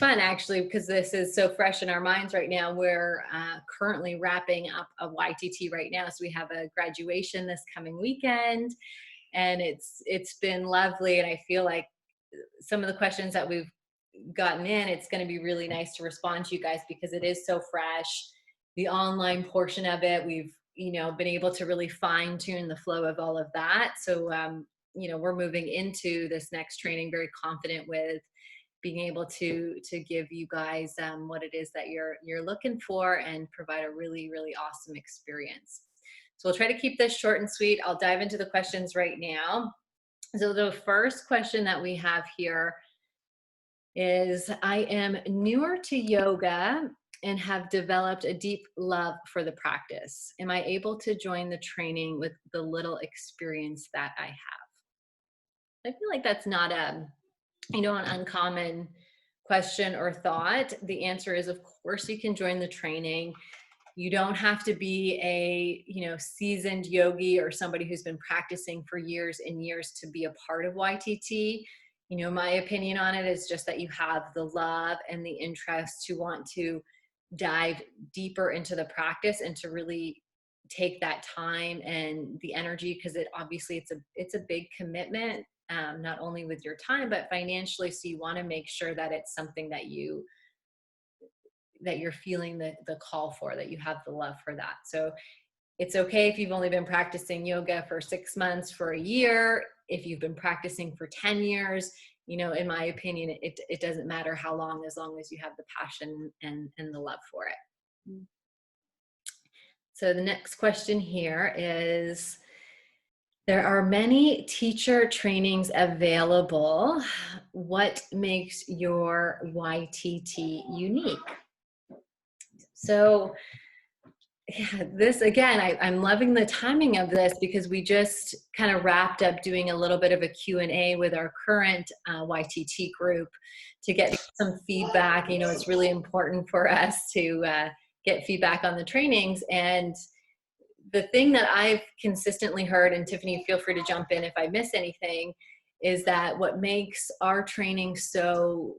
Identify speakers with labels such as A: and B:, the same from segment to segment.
A: fun actually, because this is so fresh in our minds right now. We're currently wrapping up a YTT right now. So we have a graduation this coming weekend, and it's been lovely. And I feel like some of the questions that we've gotten in, it's going to be really nice to respond to you guys because it is so fresh. The online portion of it, we've, been able to really fine tune the flow of all of that. So, we're moving into this next training very confident with being able to give you guys what it is that you're looking for and provide a really, really awesome experience. So we'll try to keep this short and sweet. I'll dive into the questions right now. So the first question that we have here is, I am newer to yoga and have developed a deep love for the practice. Am I able to join the training with the little experience that I have? I feel like that's not an uncommon question or thought. The answer is, of course, you can join the training. You don't have to be a, seasoned yogi or somebody who's been practicing for years and years to be a part of YTT. My opinion on it is just that you have the love and the interest to want to dive deeper into the practice and to really take that time and the energy, because it's a big commitment, not only with your time, but financially. So you want to make sure that it's something that you're feeling the call for, that you have the love for that. So it's okay if you've only been practicing yoga for 6 months, for a year, if you've been practicing for 10 years, in my opinion, it doesn't matter how long, as long as you have the passion and the love for it. So the next question here is, there are many teacher trainings available. What makes your YTT unique? So yeah, this again, I'm loving the timing of this because we just kind of wrapped up doing a little bit of a Q&A with our current YTT group to get some feedback. It's really important for us to get feedback on the trainings. And the thing that I've consistently heard, and Tiffany, feel free to jump in if I miss anything, is that what makes our training so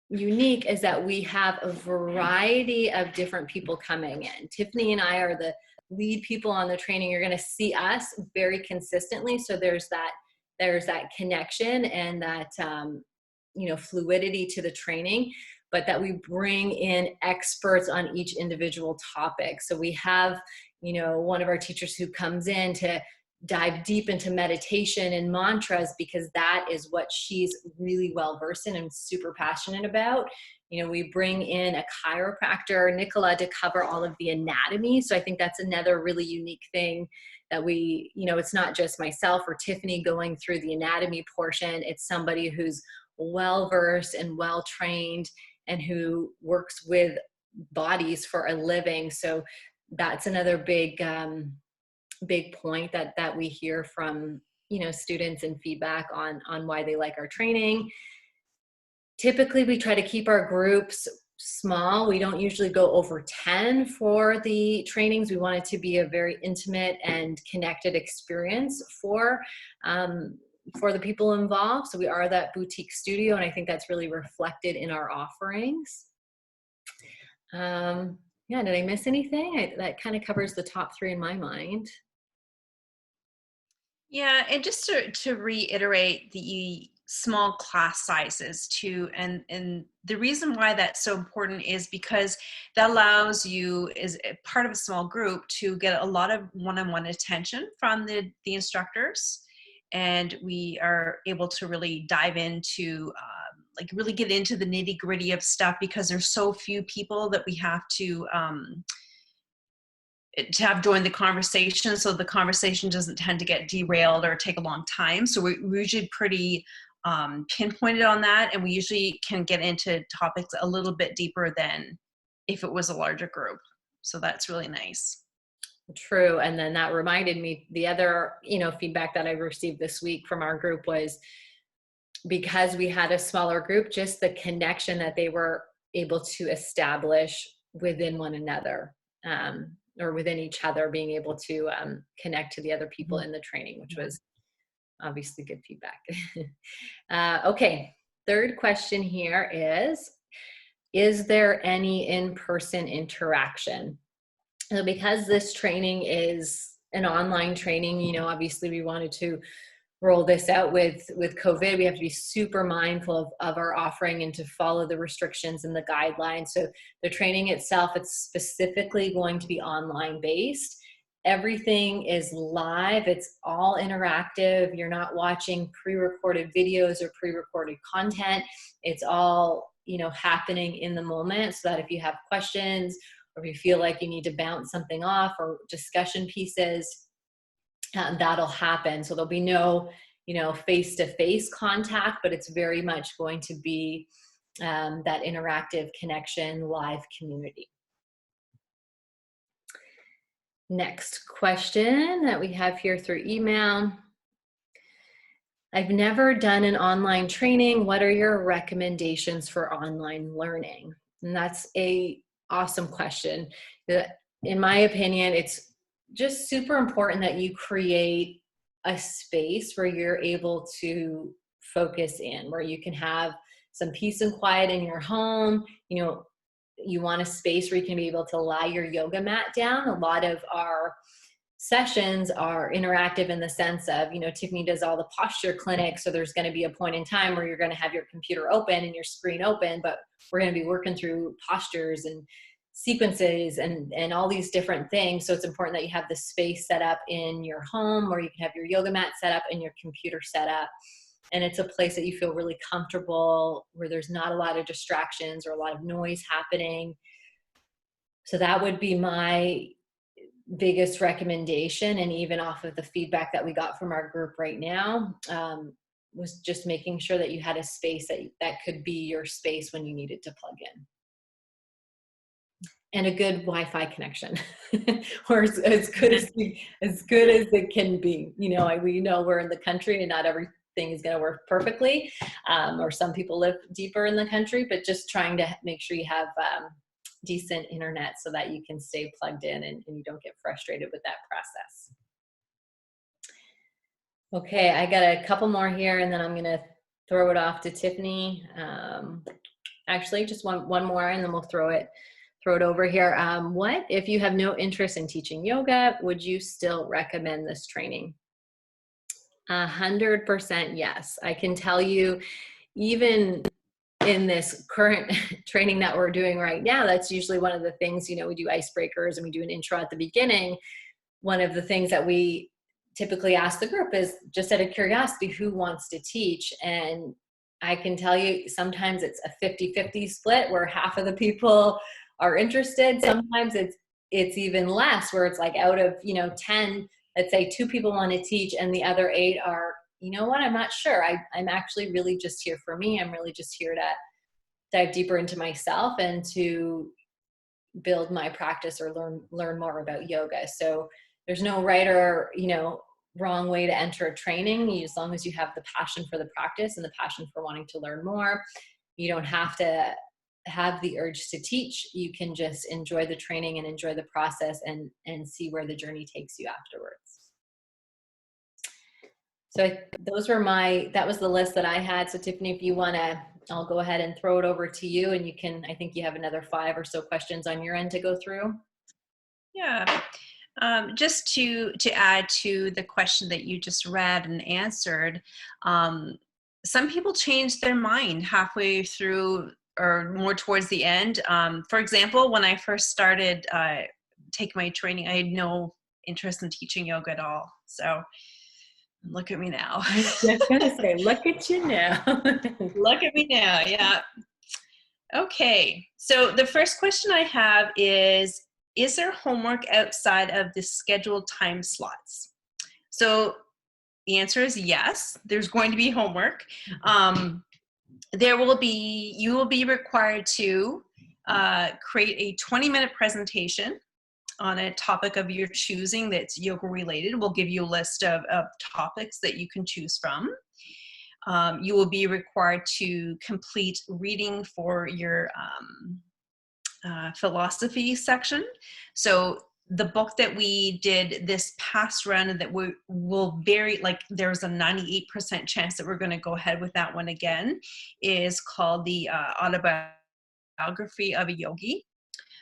A: unique is that we have a variety of different people coming in. Tiffany and I are the lead people on the training. You're going to see us very consistently. So there's that connection and that, fluidity to the training, but that we bring in experts on each individual topic. So we have, one of our teachers who comes in to dive deep into meditation and mantras, because that is what she's really well versed in and super passionate about. We bring in a chiropractor, Nicola, to cover all of the anatomy. So I think that's another really unique thing that we, it's not just myself or Tiffany going through the anatomy portion. It's somebody who's well versed and well trained and who works with bodies for a living. So that's another big point that we hear from students and feedback on why they like our training. Typically we try to keep our groups small. We don't usually go over 10 for the trainings. We want it to be a very intimate and connected experience for the people involved. So we are that boutique studio, and I think that's really reflected in our offerings. Yeah, did I miss anything? That kind of covers the top 3 in my mind.
B: Yeah, and just to reiterate the small class sizes too, and the reason why that's so important is because that allows you, as part of a small group, to get a lot of one-on-one attention from the instructors, and we are able to really dive into really get into the nitty-gritty of stuff, because there's so few people that we have to have join the conversation, so the conversation doesn't tend to get derailed or take a long time. So we're usually pretty pinpointed on that, and we usually can get into topics a little bit deeper than if it was a larger group. So that's really nice.
A: True. And then that reminded me, the other feedback that I received this week from our group was, because we had a smaller group, just the connection that they were able to establish within one another, or within each other, being able to connect to the other people in the training, which was obviously good feedback. Okay, third question here is there any in-person interaction? So because this training is an online training, you know, obviously we wanted to roll this out with COVID. We have to be super mindful of our offering and to follow the restrictions and the guidelines. So the training itself, it's specifically going to be online based. Everything is live. It's all interactive. You're not watching pre-recorded videos or pre-recorded content. It's all, you know, happening in the moment, so that if you have questions or if you feel like you need to bounce something off or discussion pieces, that'll happen. So there'll be no, you know, face-to-face contact, but it's very much going to be that interactive connection, live community. Next question that we have here through email. I've never done an online training. What are your recommendations for online learning? And that's a awesome question. In my opinion, it's just super important that you create a space where you're able to focus in, where you can have some peace and quiet in your home. You know, you want a space where you can be able to lie your yoga mat down. A lot of our sessions are interactive in the sense of, you know, Tiffany does all the posture clinics. So there's going to be a point in time where you're going to have your computer open and your screen open, but we're going to be working through postures and sequences and all these different things. So it's important that you have the space set up in your home, or you can have your yoga mat set up and your computer set up. And it's a place that you feel really comfortable, where there's not a lot of distractions or a lot of noise happening. So that would be my biggest recommendation. And even off of the feedback that we got from our group right now, was just making sure that you had a space that could be your space when you needed to plug in. And a good Wi-Fi connection, or as good as it can be. You know, we know we're in the country and not everything is going to work perfectly, or some people live deeper in the country, but just trying to make sure you have decent internet so that you can stay plugged in and you don't get frustrated with that process. Okay, I got a couple more here and then I'm going to throw it off to Tiffany. Actually, just one more and then we'll throw it over here. What if you have no interest in teaching yoga? Would you still recommend this training? 100% yes. I can tell you, even in this current training that we're doing right now, that's usually one of the things, you know, we do icebreakers and we do an intro at the beginning. One of the things that we typically ask the group is, just out of curiosity, who wants to teach? And I can tell you, sometimes it's a 50-50 split where half of the people are interested. Sometimes it's even less, where it's like out of, you know, 10, let's say 2 people want to teach and the other 8 are, you know what, I'm not sure. I'm actually really just here for me. I'm really just here to dive deeper into myself and to build my practice or learn more about yoga. So there's no right or, you know, wrong way to enter a training, as long as you have the passion for the practice and the passion for wanting to learn more. You don't have to have the urge to teach. You can just enjoy the training and enjoy the process and see where the journey takes you afterwards. So that was the list that I had. So Tiffany, if you want to, I'll go ahead and throw it over to you, and you can, I think you have another 5 or so questions on your end to go through.
B: Yeah. Just to add to the question that you just read and answered, some people change their mind halfway through or more towards the end. For example, when I first started taking my training, I had no interest in teaching yoga at all. So look at me now.
A: I was just going to say, look at you now.
B: Look at me now, yeah. Okay, so the first question I have is there homework outside of the scheduled time slots? So the answer is yes, there's going to be homework. You will be required to create a 20-minute presentation on a topic of your choosing that's yoga related. We'll give you a list of topics that you can choose from. You will be required to complete reading for your philosophy section. So the book that we did this past round and that we will there's a 98% chance that we're going to go ahead with that one again, is called the Autobiography of a Yogi.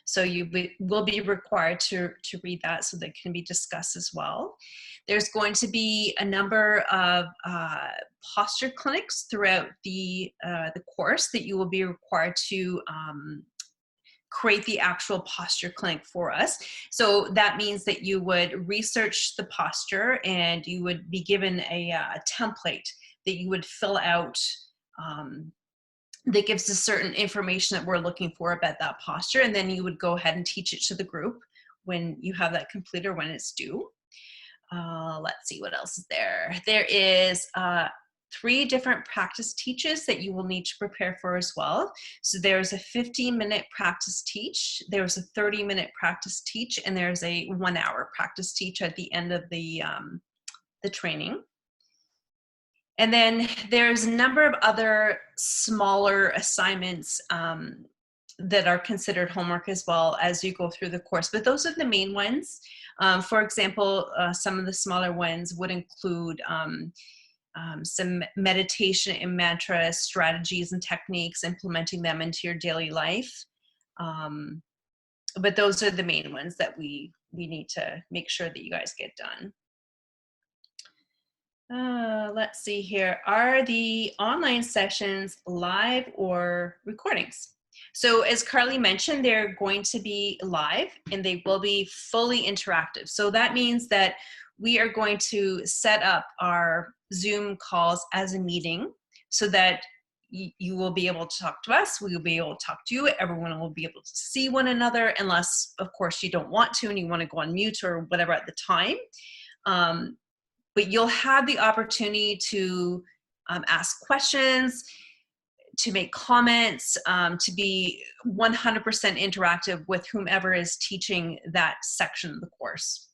B: So you will be required to read that, so that can be discussed as well. There's going to be a number of posture clinics throughout the course that you will be required to create the actual posture clinic for us. So that means that you would research the posture, and you would be given a template that you would fill out that gives us certain information that we're looking for about that posture. And then you would go ahead and teach it to the group when you have that complete or when it's due. Let's see what else is there. There is 3 different practice teaches that you will need to prepare for as well. So there's a 15-minute practice teach, there's a 30-minute practice teach, and there's a 1-hour practice teach at the end of the training. And then there's a number of other smaller assignments that are considered homework as well as you go through the course, but those are the main ones. For example, some of the smaller ones would include some meditation and mantra strategies and techniques, implementing them into your daily life. But those are the main ones that we need to make sure that you guys get done. Let's see here. Are the online sessions live or recordings? So as Carly mentioned, they're going to be live and they will be fully interactive. So that means that we are going to set up our Zoom calls as a meeting so that you will be able to talk to us, we will be able to talk to you, everyone will be able to see one another, unless of course you don't want to and you want to go on mute or whatever at the time. But you'll have the opportunity to ask questions, to make comments, to be 100% interactive with whomever is teaching that section of the course.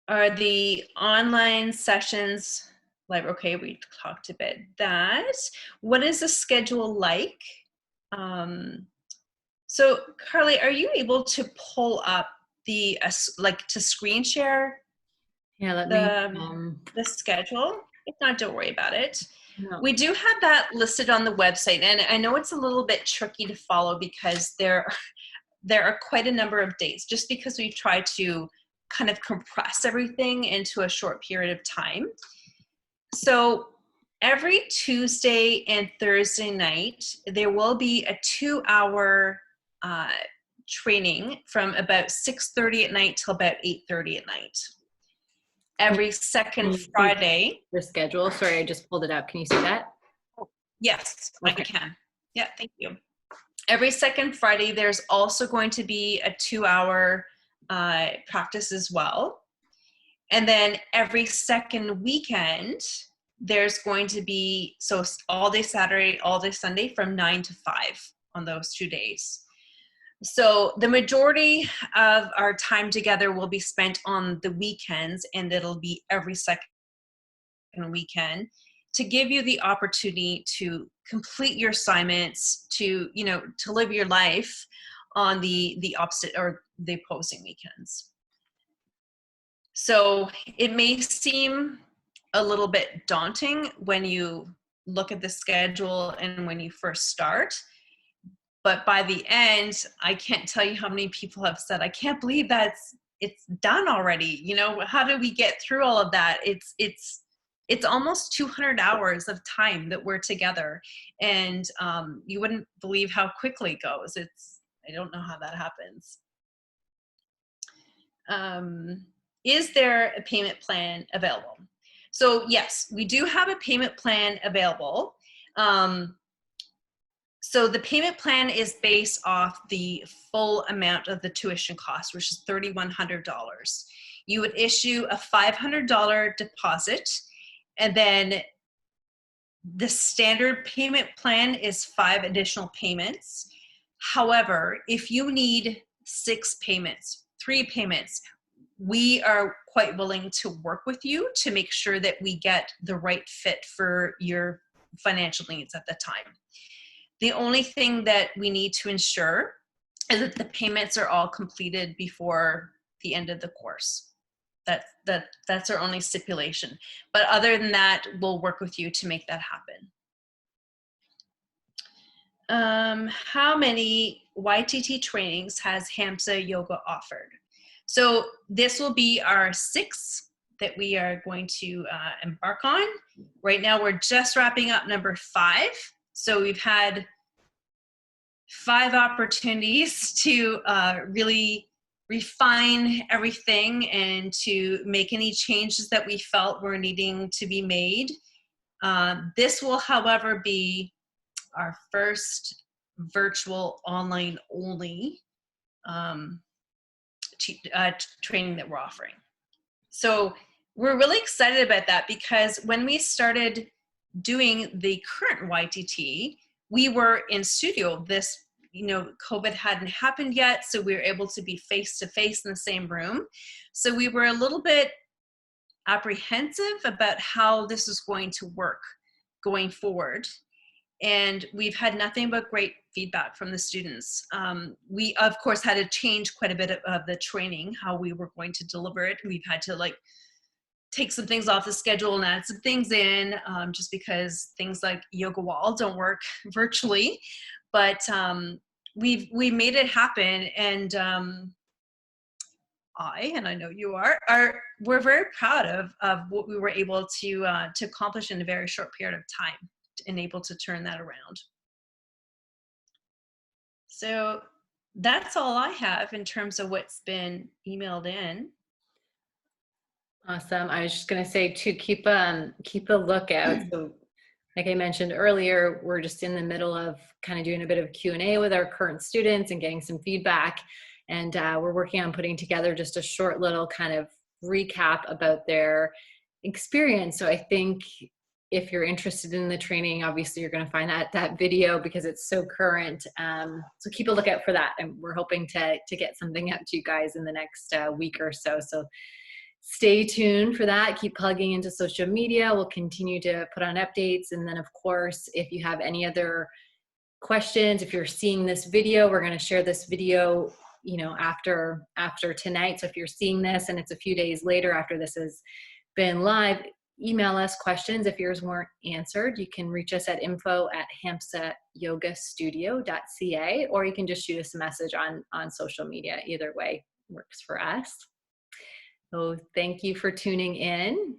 B: Are the online sessions live? Okay, we talked about that. What is the schedule like? So Carly, are you able to pull up the, to screen share?
A: Yeah, let
B: me, the schedule? If not, don't worry about it.
A: No.
B: We do have that listed on the website, and I know it's a little bit tricky to follow because there are quite a number of dates, just because we've tried to kind of compress everything into a short period of time. So every Tuesday and Thursday night, there will be a 2-hour training from about 6:30 at night till about 8:30 at night. Every second Friday.
A: The schedule, sorry, I just pulled it up. Can you see that?
B: Yes,
A: okay.
B: I can. Yeah, thank you. Every second Friday, there's also going to be a 2-hour practice as well. And then every second weekend, there's going to be, so all day Saturday, all day Sunday from 9 to 5 on those 2 days. So the majority of our time together will be spent on the weekends, and it'll be every second weekend to give you the opportunity to complete your assignments, to live your life on the opposite or the opposing weekends. So it may seem a little bit daunting when you look at the schedule and when you first start. But by the end, I can't tell you how many people have said, I can't believe it's done already. How do we get through all of that? It's almost 200 hours of time that we're together. And you wouldn't believe how quickly it goes. I don't know how that happens. Is there a payment plan available? So yes, we do have a payment plan available. So the payment plan is based off the full amount of the tuition cost, which is $3,100. You would issue a $500 deposit, and then the standard payment plan is 5 additional payments. However, if you need 6 payments, 3 payments, we are quite willing to work with you to make sure that we get the right fit for your financial needs at the time. The only thing that we need to ensure is that the payments are all completed before the end of the course. That's our only stipulation. But other than that, we'll work with you to make that happen. How many YTT trainings has Hamsa Yoga offered? So this will be our 6th that we are going to embark on. Right now, we're just wrapping up number 5. So we've had 5 opportunities to really refine everything and to make any changes that we felt were needing to be made. This will, however, be our first virtual online only training that we're offering. So we're really excited about that, because when we started doing the current YTT, we were in studio. This, COVID hadn't happened yet, so we were able to be face to face in the same room. So we were a little bit apprehensive about how this is going to work going forward. And we've had nothing but great feedback from the students. We, of course, had to change quite a bit of the training, how we were going to deliver it. We've had to take some things off the schedule and add some things in, just because things like yoga wall don't work virtually. But we made it happen, and I know you we're very proud of what we were able to accomplish in a very short period of time, and able to turn that around. So that's all I have in terms of what's been emailed in.
A: Awesome. I was just going to say to keep a lookout. So like I mentioned earlier, we're just in the middle of kind of doing a bit of Q&A with our current students and getting some feedback. And we're working on putting together just a short little kind of recap about their experience. So I think if you're interested in the training, obviously you're going to find that video, because it's so current. So keep a lookout for that. And we're hoping to get something out to you guys in the next week or so. So stay tuned for that. Keep plugging into social media. We'll continue to put on updates. And then, of course, if you have any other questions, if you're seeing this video, we're going to share this video, after tonight. So if you're seeing this and it's a few days later after this has been live, email us questions. If yours weren't answered, you can reach us at info@hamsayogastudio.ca, or you can just shoot us a message on social media. Either way works for us. So thank you for tuning in.